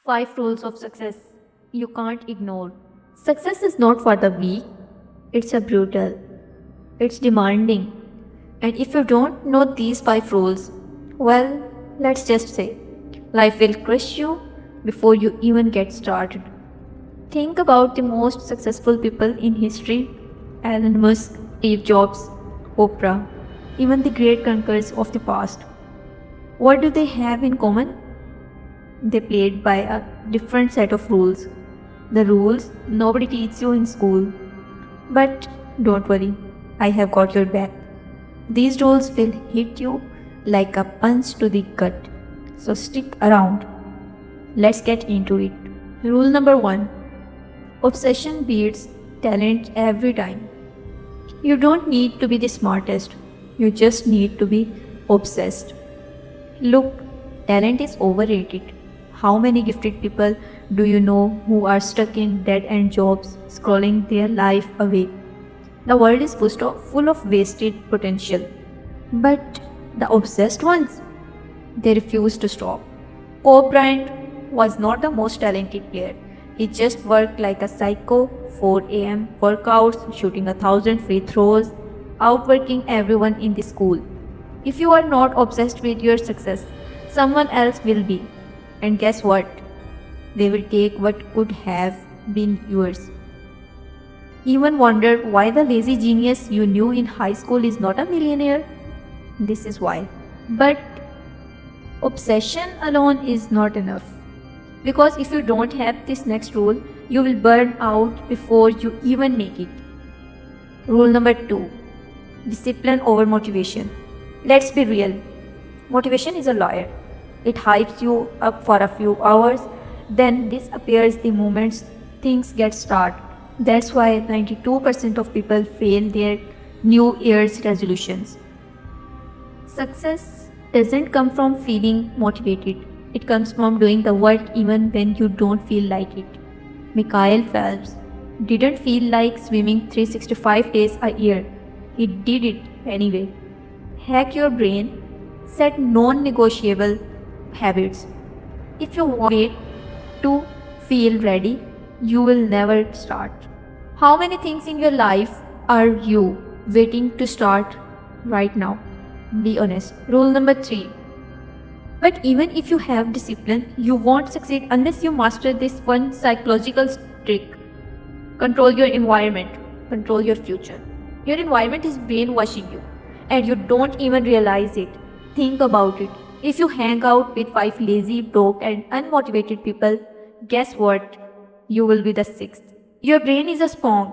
5 rules of success you can't ignore. Success is not for the weak, it's a brutal, it's demanding. And if you don't know these 5 rules, well, let's just say life will crush you before you even get started. Think about the most successful people in history: Elon Musk, Steve Jobs, Oprah, even the great conquerors of the past. What do they have in common? They played by a different set of rules. The rules nobody teaches you in school. But don't worry, I have got your back. These rules will hit you like a punch to the gut. So stick around. Let's get into it. Rule number 1: obsession beats talent every time. You don't need to be the smartest, you just need to be obsessed. Look, talent is overrated. How many gifted people do you know who are stuck in dead end jobs, scrolling their life away? The world is full of wasted potential. But the obsessed ones, they refuse to stop. Kobe Bryant was not the most talented player. He just worked like a psycho, 4 a.m. workouts, shooting 1,000 free throws, outworking everyone in the school. If you are not obsessed with your success, someone else will be. And guess what? They will take what could have been yours. Even wonder why the lazy genius you knew in high school is not a millionaire? This is why. But obsession alone is not enough. Because if you don't have this next rule, you will burn out before you even make it. Rule number 2: discipline over motivation. Let's be real. Motivation is a liar. It hypes you up for a few hours, then disappears the moment things get started. That's why 92% of people fail their New Year's resolutions. Success doesn't come from feeling motivated. It comes from doing the work even when you don't feel like it. Michael Phelps didn't feel like swimming 365 days a year. He did it anyway. Hack your brain, set non-negotiable habits. If you wait to feel ready, you will never start. How many things in your life are you waiting to start right now? Be honest. Rule number 3: but even if you have discipline, you won't succeed unless you master this one psychological trick. Control your environment, control your future. Your environment is brainwashing you, and you don't even realize it. Think about it. If you hang out with 5 lazy, broke, and unmotivated people, guess what? You will be the 6th. Your brain is a sponge.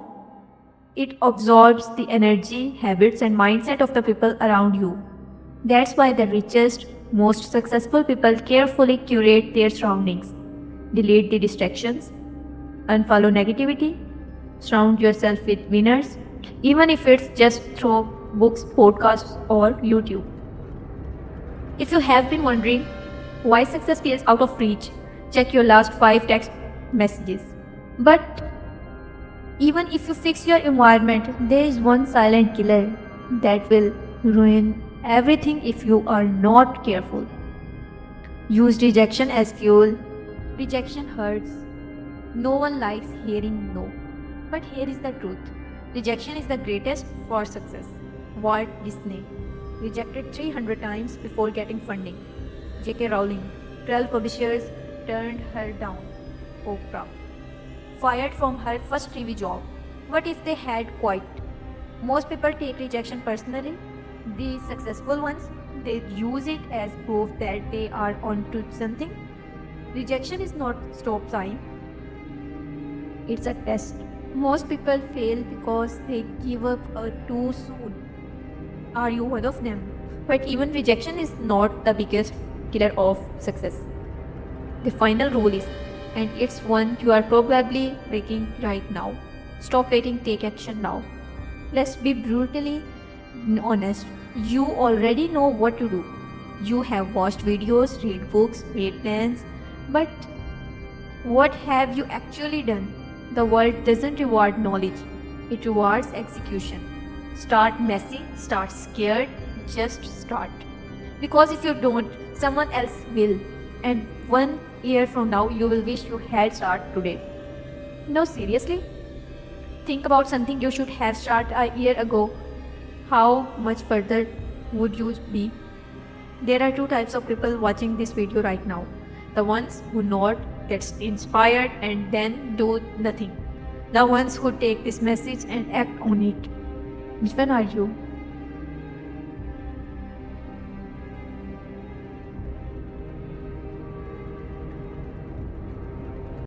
It absorbs the energy, habits, and mindset of the people around you. That's why the richest, most successful people carefully curate their surroundings. Delete the distractions, unfollow negativity, surround yourself with winners, even if it's just through books, podcasts, or YouTube. If you have been wondering why success feels out of reach, check your last 5 text messages. But even if you fix your environment, there is one silent killer that will ruin everything if you are not careful. Use rejection as fuel. Rejection hurts. No one likes hearing no. But here is the truth: rejection is the greatest for success. Walt Disney rejected 300 times before getting funding. J.K. Rowling, 12 publishers turned her down. Oprah, fired from her first TV job. What if they had quit? Most people take rejection personally. The successful ones, they use it as proof that they are onto something. Rejection is not stop sign. It's a test. Most people fail because they give up too soon. Are you one of them? But even rejection is not the biggest killer of success. The final rule is, and it's one you are probably breaking right now: stop waiting, take action now. Let's be brutally honest. You already know what to do. You have watched videos, read books, made plans, but what have you actually done? The world doesn't reward knowledge, it rewards execution. Start messy, start scared, just start. Because if you don't, someone else will. and 1 year from now you will wish you had started today. No, seriously? Think about something you should have started a year ago. How much further would you be? There are two types of people watching this video right now. The ones who nod, get inspired, and then do nothing. The ones who take this message and act on it. Which one are you?